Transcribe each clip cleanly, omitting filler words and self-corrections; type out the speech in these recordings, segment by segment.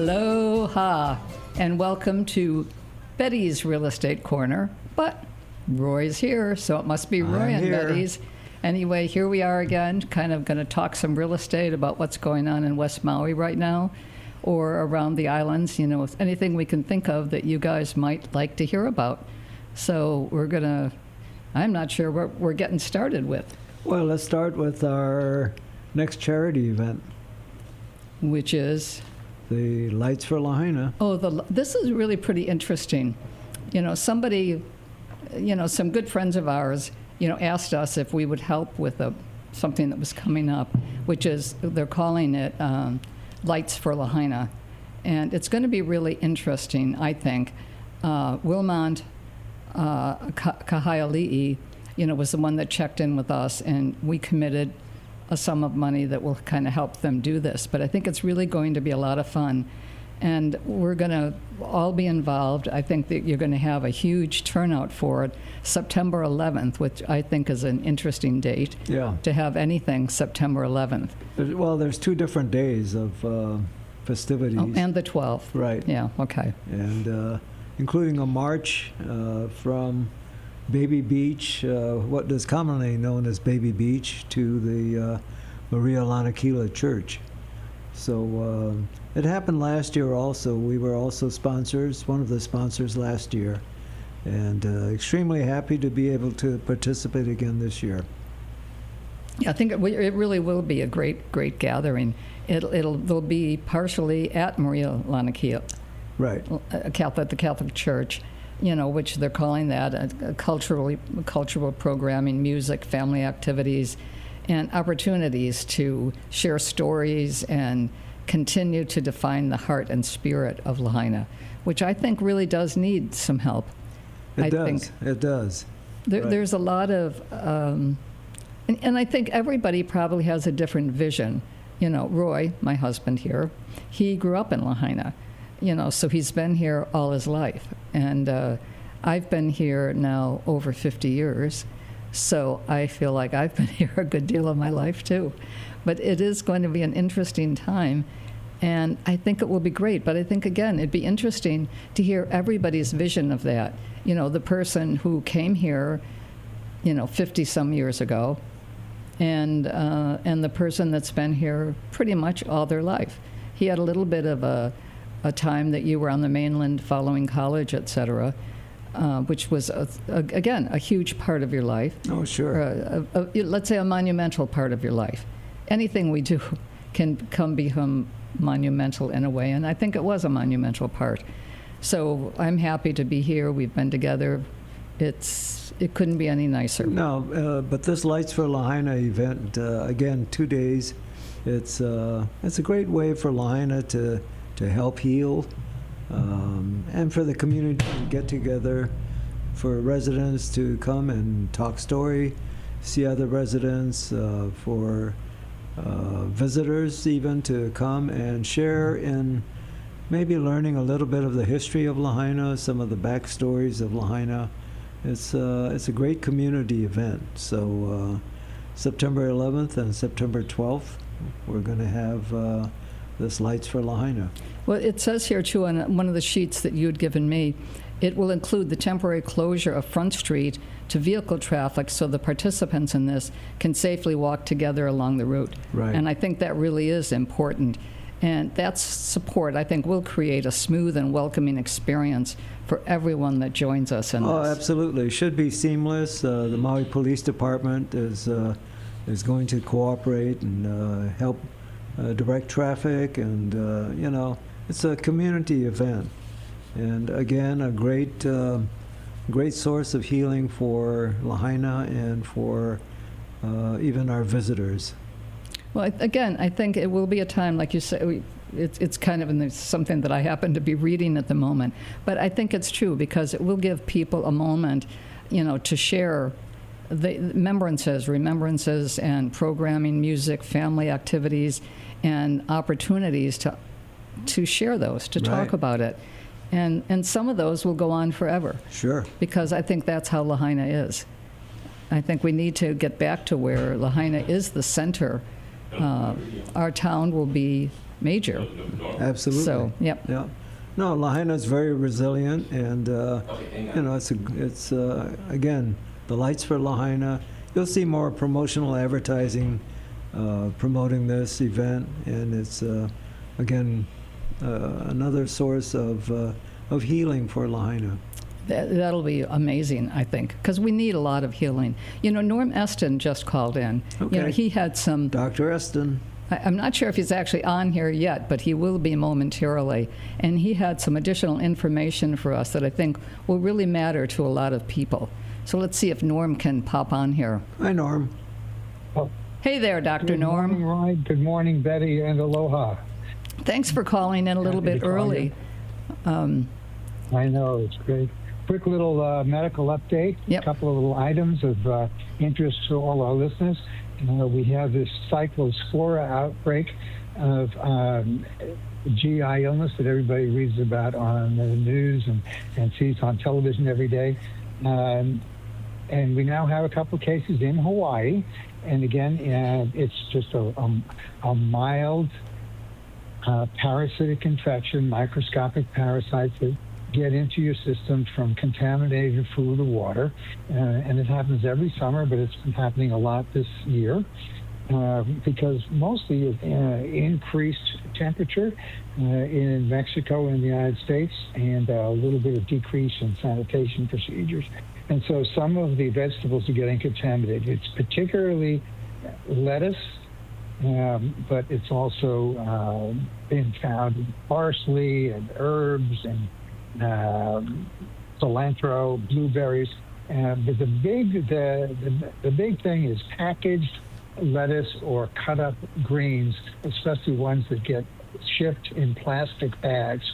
Aloha, and welcome to Betty's Real Estate Corner. But Roy's here, so it must be Roy and Betty's. Anyway, here we are again, kind of going to talk some real estate about what's going on in West Maui right now, or around the islands, you know, anything we can think of that you guys might like to hear about. So I'm not sure what we're getting started with. Well, let's start with our next charity event, Which is? the Lights for Lahaina. Oh, this is really pretty interesting. You know, somebody, some good friends of ours, asked us if we would help with something that was coming up, which is, they're calling it Lights for Lahaina. And it's going to be really interesting, I think. Wilmont Kahaiali'i, was the one that checked in with us, and we committed a sum of money that will kind of help them do this. But I think it's really going to be a lot of fun, and we're going to all be involved. I think that you're going to have a huge turnout for it. September 11th, which I think is an interesting date. Yeah. To have anything September 11th. Well, there's 2 different days of festivities. Oh, and the 12th. Right. Yeah, okay. And including a march from Baby Beach, what is commonly known as Baby Beach, to the Maria Lanakila Church. So it happened last year also. We were also sponsors, one of the sponsors last year, and extremely happy to be able to participate again this year. Yeah, I think it really will be a great gathering. They'll be partially at Maria Lanakila, Right. the Catholic Church, which they're calling that a cultural programming, music, family activities, and opportunities to share stories and continue to define the heart and spirit of Lahaina, which I think really does need some help. It does. Right. There's a lot of, and I think everybody probably has a different vision. Roy, my husband here, he grew up in Lahaina, so he's been here all his life. And I've been here now over 50 years, so I feel like I've been here a good deal of my life too. But it is going to be an interesting time, and I think it will be great. But I think, again, it'd be interesting to hear everybody's vision of that. The person who came here, 50-some years ago, and the person that's been here pretty much all their life. He had a little bit of a time that you were on the mainland following college, et cetera, which was, again, a huge part of your life. Oh, sure. Let's say a monumental part of your life. Anything we do can become monumental in a way, and I think it was a monumental part. So I'm happy to be here. We've been together. It couldn't be any nicer. No, but this Lights for Lahaina event, again, 2 days, it's a great way for Lahaina to help heal, and for the community to get together, for residents to come and talk story, see other residents, for visitors even to come and share in maybe learning a little bit of the history of Lahaina, some of the backstories of Lahaina. It's a great community event. So September 11th and September 12th, we're going to have this Lights for Lahaina. Well, it says here, too, on one of the sheets that you had given me, it will include the temporary closure of Front Street to vehicle traffic so the participants in this can safely walk together along the route. Right. And I think that really is important. And that support, I think, will create a smooth and welcoming experience for everyone that joins us in this. Oh, absolutely. Should be seamless. The Maui Police Department is going to cooperate and help direct traffic, and it's a community event, and again, a great source of healing for Lahaina and for even our visitors. Well, again, I think it will be a time, like you say, it's kind of something that I happen to be reading at the moment, but I think it's true because it will give people a moment, to share the remembrances and programming, music, family activities, and opportunities to share those, to talk Right. about it. And some of those will go on forever. Sure. Because I think that's how Lahaina is. I think we need to get back to where Lahaina is the center. Our town will be major. Absolutely. So, yep. Yeah. No, Lahaina's very resilient, and it's again, the Lights for Lahaina. You'll see more promotional advertising promoting this event, and it's again another source of healing for Lahaina. That'll be amazing, I think, because we need a lot of healing. Norm Estin just called in. Okay. He had some. Dr. Estin. I'm not sure if he's actually on here yet, but he will be momentarily. And he had some additional information for us that I think will really matter to a lot of people. So let's see if Norm can pop on here. Hi, Norm. Oh, Hey there, Dr. Norm. Good morning, Ryan. Good morning, Betty, and aloha. Thanks for calling in a little Happy bit to call early. I know, it's great. Quick little medical update. Yep. A couple of little items of interest to all our listeners. We have this Cyclospora outbreak of GI illness that everybody reads about on the news and sees on television every day. And we now have a couple of cases in Hawaii. And again, it's just a mild parasitic infection, microscopic parasites that get into your system from contaminated food or water. And it happens every summer, but it's been happening a lot this year because mostly of increased temperature in Mexico and the United States, and a little bit of decrease in sanitation procedures. And so some of the vegetables are getting contaminated. It's particularly lettuce, but it's also been found in parsley and herbs and cilantro, blueberries. But the big thing is packaged lettuce or cut up greens, especially ones that get shipped in plastic bags.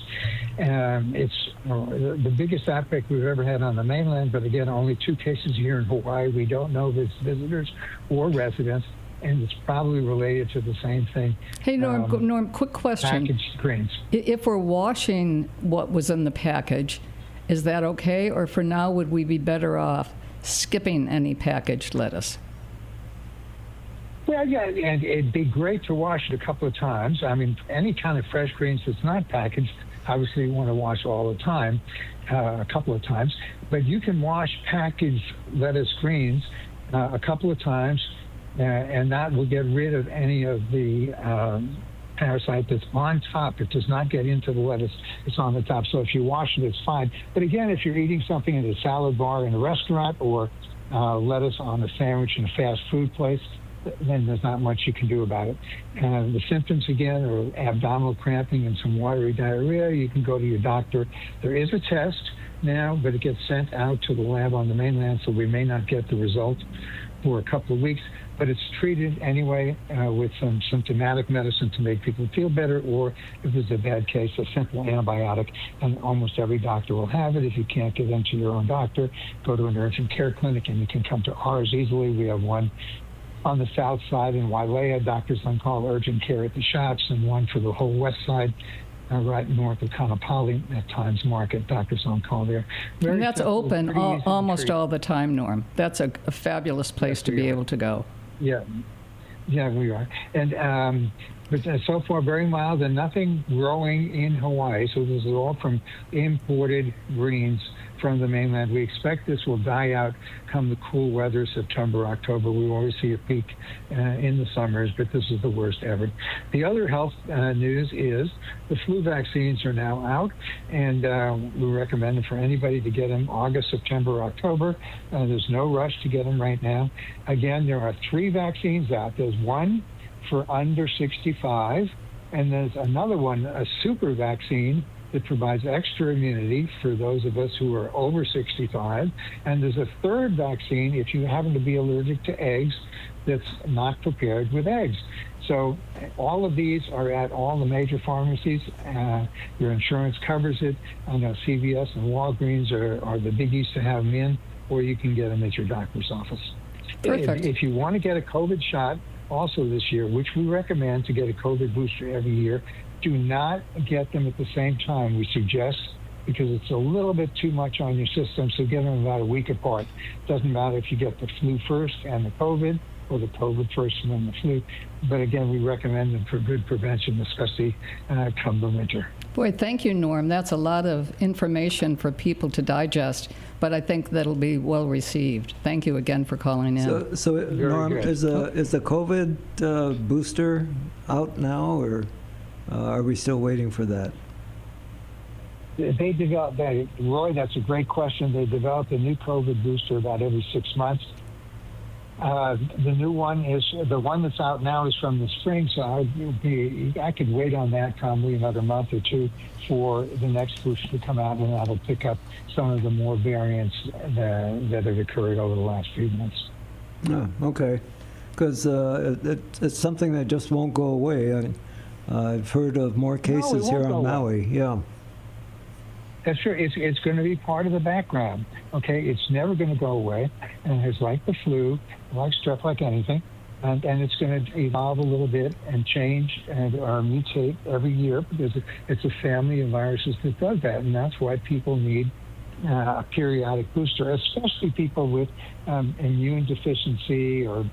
It's the biggest outbreak we've ever had on the mainland, but again, only 2 cases here in Hawaii. We don't know if it's visitors or residents, and it's probably related to the same thing. Hey, Norm, quick question. Packaged greens. If we're washing what was in the package, is that okay? Or for now, would we be better off skipping any packaged lettuce? Well, yeah, and it'd be great to wash it a couple of times. I mean, any kind of fresh greens that's not packaged, obviously you want to wash all the time, a couple of times. But you can wash packaged lettuce greens a couple of times, and that will get rid of any of the parasite that's on top. It does not get into the lettuce. It's on the top. So if you wash it, it's fine. But again, if you're eating something in a salad bar in a restaurant or lettuce on a sandwich in a fast food place, then there's not much you can do about it. The symptoms, again, are abdominal cramping and some watery diarrhea. You can go to your doctor. There is a test now, but it gets sent out to the lab on the mainland, so we may not get the result for a couple of weeks. But it's treated anyway with some symptomatic medicine to make people feel better, or if it's a bad case, a simple antibiotic. And almost every doctor will have it. If you can't get into your own doctor, go to an urgent care clinic, and you can come to ours easily. We have one on the south side in Wailea, Doctors on Call Urgent Care at the shops, and one for the whole west side, right north of Kanapali at Times Market, Doctors on Call there. And that's open almost all. all the time, Norm. That's a fabulous place to be able to go. Yeah, we are. And but so far very mild and nothing growing in Hawaii. So this is all from imported greens from the mainland. We expect this will die out come the cool weather, September, October. We always see a peak in the summers, but this is the worst ever. The other health news is the flu vaccines are now out, and we recommend it for anybody to get them August, September, October. There's no rush to get them right now. Again, there are 3 vaccines out. There's one for under 65, and there's another one, a super vaccine that provides extra immunity for those of us who are over 65. And there's a third vaccine if you happen to be allergic to eggs that's not prepared with eggs. So all of these are at all the major pharmacies. Your insurance covers it. I know CVS and Walgreens are the biggies to have them in, or you can get them at your doctor's office. Perfect. If you want to get a COVID shot also this year, which we recommend to get a COVID booster every year, do not get them at the same time, we suggest, because it's a little bit too much on your system, so get them about a week apart. Doesn't matter if you get the flu first and the COVID, or the COVID first and then the flu. But again, we recommend them for good prevention, especially come the winter. Boy, thank you, Norm. That's a lot of information for people to digest, but I think that'll be well received. Thank you again for calling in. So Norm, good. is the COVID booster out now, or are we still waiting for that? They developed that. Roy, that's a great question. They developed a new COVID booster about every 6 months. The new one is the one that's out now is from the spring, so I could wait on that probably another month or two for the next booster to come out, and that'll pick up some of the more variants that have occurred over the last few months. Oh, okay. Because it's something that just won't go away. I've heard of more cases here on Maui. Yeah. That's true. It's going to be part of the background. Okay, it's never going to go away, and it's like the flu, like strep, like anything, and it's going to evolve a little bit and change or mutate every year because it's a family of viruses that does that, and that's why people need a periodic booster, especially people with immune deficiency or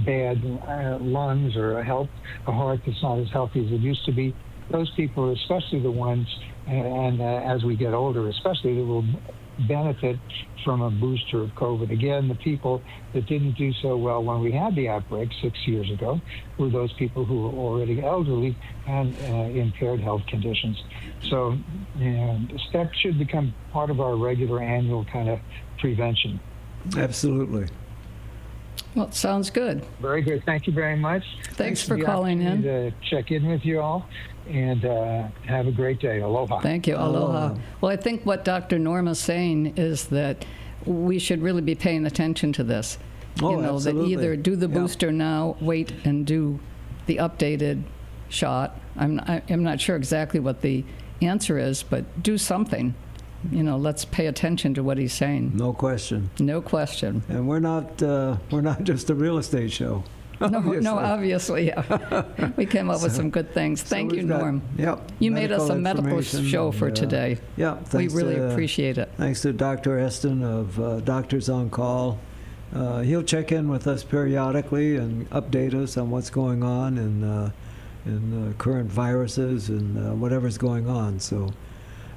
bad lungs or a heart that's not as healthy as it used to be. Those people are especially the ones, and as we get older, especially, that will benefit from a booster of COVID. Again, the people that didn't do so well when we had the outbreak 6 years ago were those people who were already elderly and impaired health conditions. So that should become part of our regular annual kind of prevention. Absolutely. Well, it sounds good. Very good. Thank you very much. Thanks for calling in. To check in with you all, and have a great day. Aloha. Thank you. Aloha. Well, I think what Dr. Norm is saying is that we should really be paying attention to this. Oh, that absolutely. either do the booster now, wait and do the updated shot. I'm not sure exactly what the answer is, but do something. Let's pay attention to what he's saying. No question. No question. And we're not just a real estate show. No, obviously, yeah. We came up with some good things. Thank you, Norm. Yep. You made us a medical show for today. Yeah. We really appreciate it. Thanks to Dr. Estin of Doctors on Call. He'll check in with us periodically and update us on what's going on in current viruses and whatever's going on. So,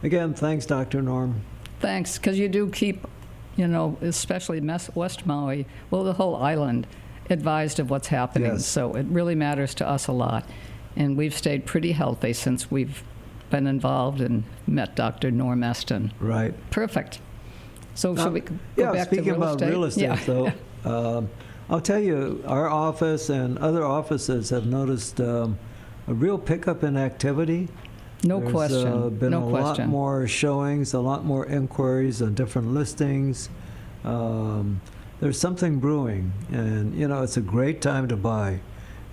again, thanks, Dr. Norm. Thanks, because you do keep, especially West Maui, well, the whole island, advised of what's happening. Yes. So it really matters to us a lot. And we've stayed pretty healthy since we've been involved and met Dr. Norm Estin. Right. Perfect. So should we go back speaking to real about estate? real estate, though, I'll tell you, our office and other offices have noticed a real pickup in activity. There's Been a lot more showings, a lot more inquiries on different listings. There's something brewing, and it's a great time to buy.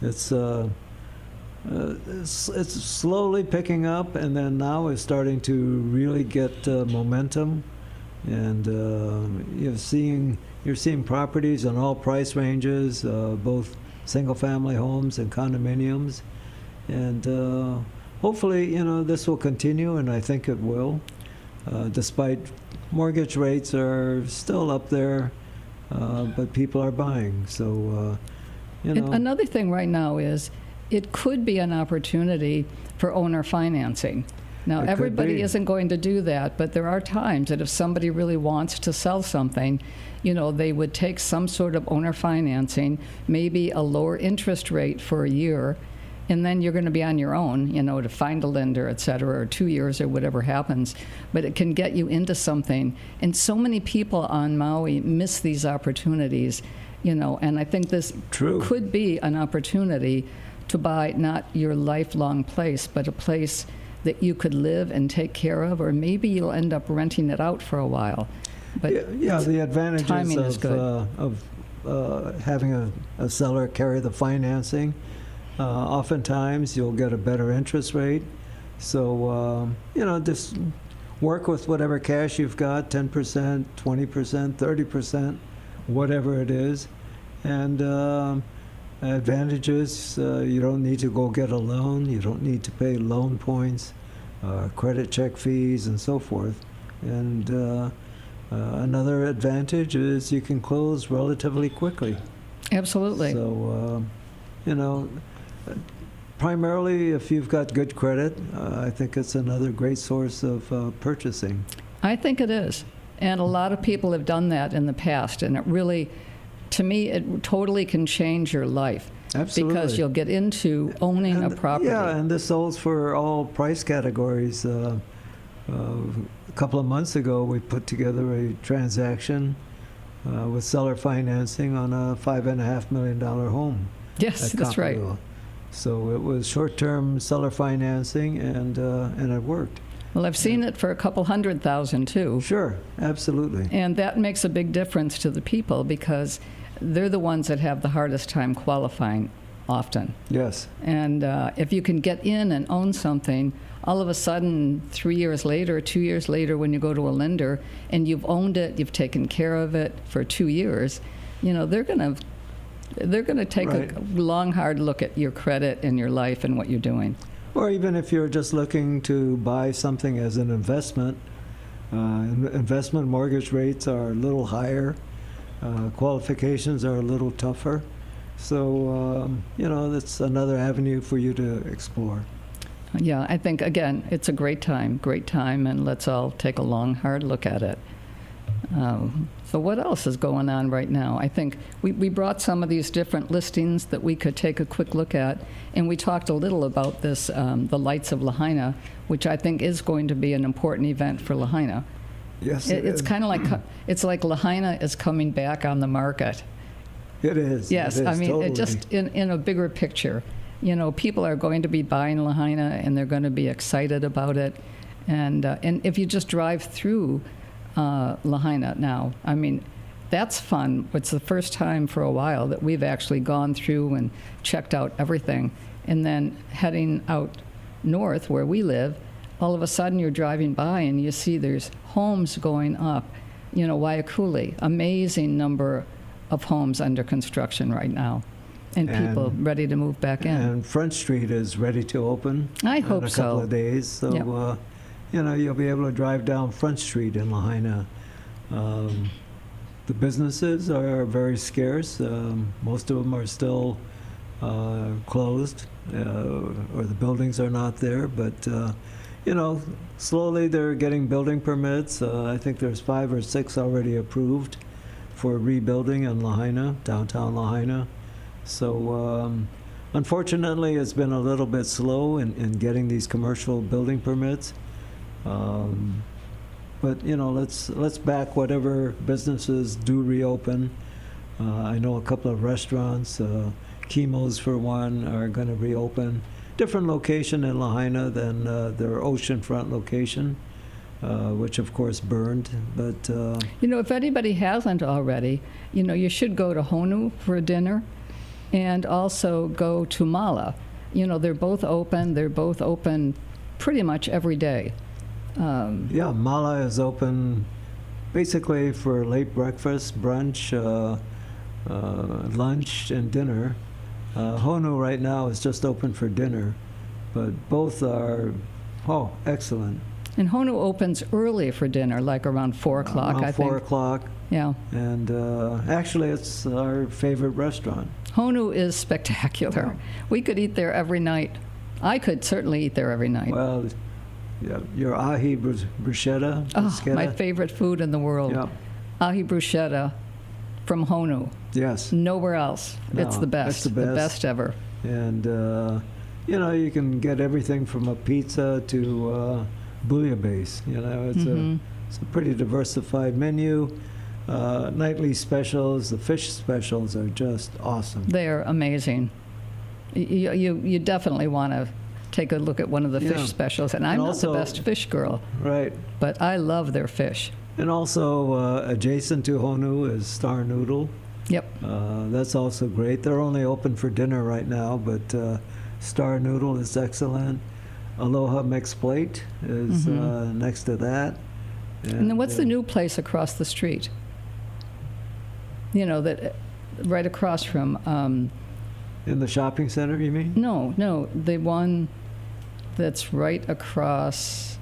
It's slowly picking up, and then now it's starting to really get momentum. And you're seeing properties in all price ranges, both single-family homes and condominiums, and hopefully, this will continue, and I think it will, despite mortgage rates are still up there, but people are buying. So, And another thing right now is it could be an opportunity for owner financing. Now, everybody isn't going to do that, but there are times that if somebody really wants to sell something, they would take some sort of owner financing, maybe a lower interest rate for a year, and then you're going to be on your own, to find a lender, et cetera, or 2 years or whatever happens. But it can get you into something. And so many people on Maui miss these opportunities, and I think this could be an opportunity to buy not your lifelong place, but a place that you could live and take care of, or maybe you'll end up renting it out for a while. But the advantages of having a seller carry the financing. Oftentimes you'll get a better interest rate. So, just work with whatever cash you've got, 10%, 20%, 30%, whatever it is. And advantages, you don't need to go get a loan. You don't need to pay loan points, credit check fees, and so forth. And Another advantage is you can close relatively quickly. Absolutely. So, you know, primarily if you've got good credit, I think it's another great source of purchasing. I think it is. And a lot of people have done that in the past. And it really, to me, it totally can change your life. Absolutely. Because you'll get into owning a property. Yeah, and this holds for all price categories. A couple of months ago, we put together a transaction with seller financing on a $5.5 million home. Yes, at that's right. Kapalua. So it was short-term seller financing, and it worked. Well, I've seen it for a couple $100,000 too. Sure, absolutely. And that makes a big difference to the people because they're the ones that have the hardest time qualifying often. Yes. And if you can get in and own something, all of a sudden, 3 years later, 2 years later, when you go to a lender and you've owned it, you've taken care of it for 2 years, you know, they're going to take Right. a long, hard look at your credit and your life and what you're doing. Or even if you're just looking to buy something as an investment, investment mortgage rates are a little higher, qualifications are a little tougher. So, you know, that's another avenue for you to explore. Yeah, I think, again, it's a great time, and let's all take a long, hard look at it. So what else is going on right now? I think we brought some of these different listings that we could take a quick look at, and we talked a little about this, the Lights of Lahaina, which I think is going to be an important event for Lahaina. Yes, It's kind of like, it's like Lahaina is coming back on the market. It is. Yes, it is, I mean, totally. it just in a bigger picture. You know, people are going to be buying Lahaina, and they're going to be excited about it. And if you just drive through Lahaina now, I mean, that's fun. It's the first time for a while that we've actually gone through and checked out everything. And then heading out north where we live, all of a sudden you're driving by and you see there's homes going up. You know, Waiakuli, amazing number of homes under construction right now. And people ready to move back in. And Front Street is ready to open I hope in a so. couple of days. So, Yep. You know, you'll be able to drive down Front Street in Lahaina. The businesses are very scarce. Most of them are still closed, or the buildings are not there. But, you know, slowly they're getting building permits. I think there's 5 or 6 already approved for rebuilding in Lahaina, downtown Lahaina. So unfortunately, it's been a little bit slow in getting these commercial building permits. But you know, let's back whatever businesses do reopen. I know a couple of restaurants, Chemo's for one, are going to reopen. Different location in Lahaina than their oceanfront location, which of course burned. But You know, if anybody hasn't already, you know, you should go to Honu for a dinner and also go to Mala. You know, they're both open. They're both open pretty much every day. yeah, Mala is open basically for late breakfast, brunch, lunch, and dinner. Honu right now is just open for dinner, but both are, excellent. And Honu opens early for dinner, like around 4 o'clock, Around I think. 4 o'clock, Yeah. and actually it's our favorite restaurant. Honu is spectacular. We could eat there every night. I could certainly eat there every night. Well, yeah, your ahi bruschetta. My favorite food in the world. Yeah, Ahi bruschetta from Honu. yes. Nowhere else. It's No, the best. it's the best. The best ever. And, you know, you can get everything from a pizza to bouillabaisse. You know, it's a pretty diversified menu. Nightly specials, the fish specials are just awesome. They're amazing. You definitely want to take a look at one of the Yeah. fish specials. And I'm And not also- the best fish girl, Right. but I love their fish. And also adjacent to Honu is Star Noodle. Yep. That's also great. They're only open for dinner right now, but Star Noodle is excellent. Aloha Mixed Plate is next to that. And then what's the new place across the street? You know, that right across from, In the shopping center, you mean? no, the one that's right across,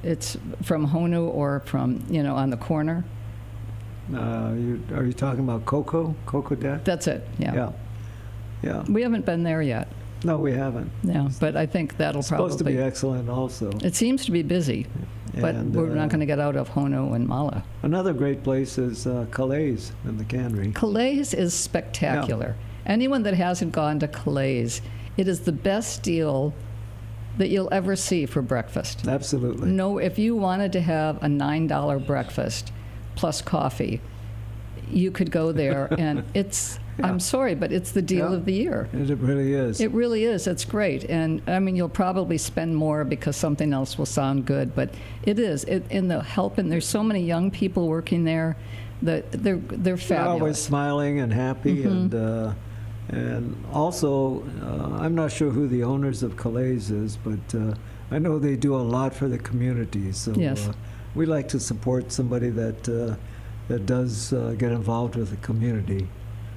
it's from Honu or from, on the corner. Are you talking about Coco? Coco Deck? That's it, yeah. Yeah. We haven't been there yet. No, we haven't. Yeah, but I think that'll It's probably... supposed to be excellent also. It seems to be busy, but And, we're not going to get out of Honu and Mala. Another great place is Calais in the Cannery. Calais is spectacular. Anyone that hasn't gone to Calais, it is the best deal that you'll ever see for breakfast. Absolutely. No, if you wanted to have a $9 breakfast plus coffee, you could go there, and it's... Yeah. I'm sorry, but it's the deal Yeah. of the year. It really is. It really is. It's great. And I mean, you'll probably spend more because something else will sound good, but it is. In the help, and there's so many young people working there that they're They're fabulous. always smiling and happy, and also, I'm not sure who the owners of Calais is, but I know they do a lot for the community. So Yes. we like to support somebody that does get involved with the community.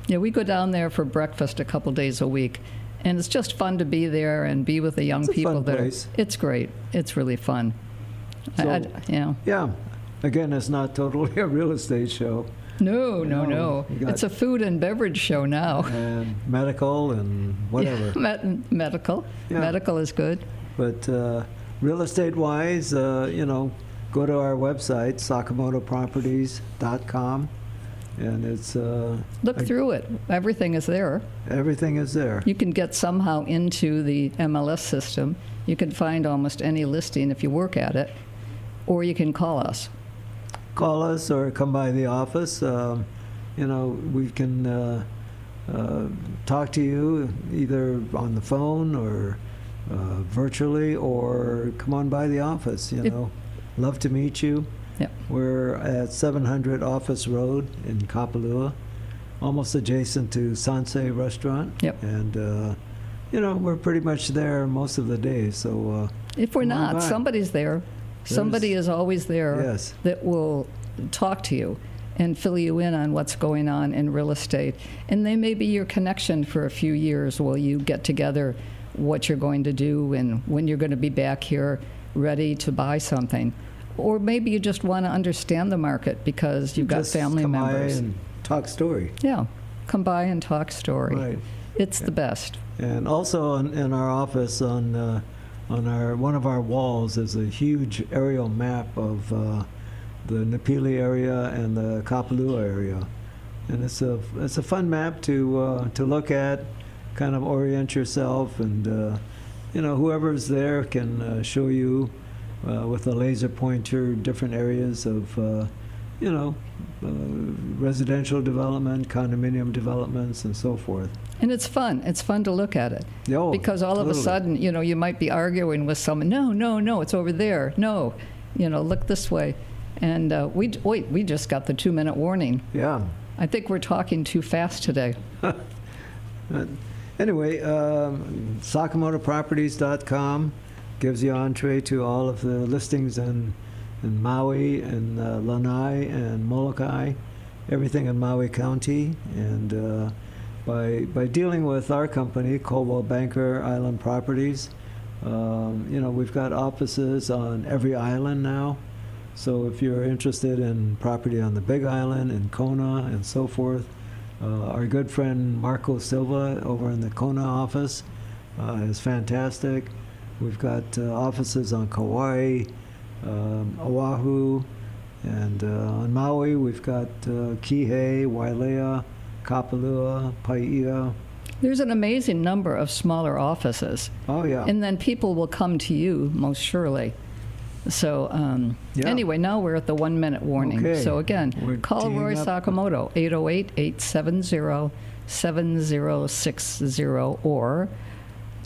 Yeah, we go down there for breakfast a couple days a week, and it's just fun to be there and be with the young It's a people fun there. place. It's great. It's really fun. So- Yeah. Yeah. Again, it's not totally a real estate show. No. You got- It's a food and beverage show now. And medical and whatever. Medical. Yeah. Medical is good. But real estate-wise, go to our website, sakamotoproperties.com, and it's Look through it. Everything is there. everything is there. You can get somehow into the MLS system. You can find almost any listing if you work at it, or you can call us. Call us or come by the office. We can talk to you either on the phone or virtually, or come on by the office. Love to meet you. Yep. We're at 700 Office Road in Kapalua, almost adjacent to Sansei Restaurant. Yep. And we're pretty much there most of the day. So If we're come on not, by. somebody's there. Somebody is always there Yes. that will talk to you and fill you in on what's going on in real estate. And they may be your connection for a few years while you get together what you're going to do and when you're going to be back here ready to buy something. Or maybe you just want to understand the market because you've got Just family come members. by and talk story. Yeah, come by and talk story. Right. It's the best. And also in our office on one of our walls is a huge aerial map of the Napili area and the Kapalua area, and it's a fun map to look at, kind of orient yourself, and whoever's there can show you with a laser pointer different areas of residential development, condominium developments, and so forth. And it's fun. It's fun to look at it. Oh, Because all of a totally. sudden, you might be arguing with someone. No, it's over there. No, look this way. And we just got the 2-minute warning. Yeah. I think we're talking too fast today. Anyway, sakamotoproperties.com gives you entree to all of the listings in Maui and Lanai and Molokai, everything in Maui County. And by dealing with our company, Coldwell Banker Island Properties, we've got offices on every island now. So if you're interested in property on the Big Island, in Kona, and so forth, our good friend Marco Silva over in the Kona office is fantastic. We've got offices on Kauai, Oahu, and on Maui we've got Kihei, Wailea, Kapalua, Paia. There's an amazing number of smaller offices. Oh, yeah. And then people will come to you, most surely. So Yeah. anyway, now we're at the 1-minute warning. Okay. So again, We're call teeing Roy up. Sakamoto, 808-870-7060, or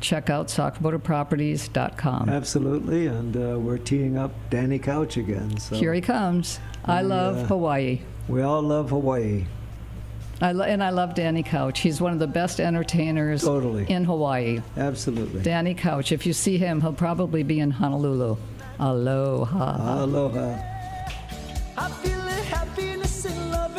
check out sakamotoproperties.com. Absolutely, and we're teeing up Danny Couch again. So Here he comes. I love Hawaii. we all love Hawaii. And I love Danny Couch. He's one of the best entertainers Totally. in Hawaii. Absolutely. Danny Couch. If you see him, he'll probably be in Honolulu. Aloha. Aloha. I feel a happiness and love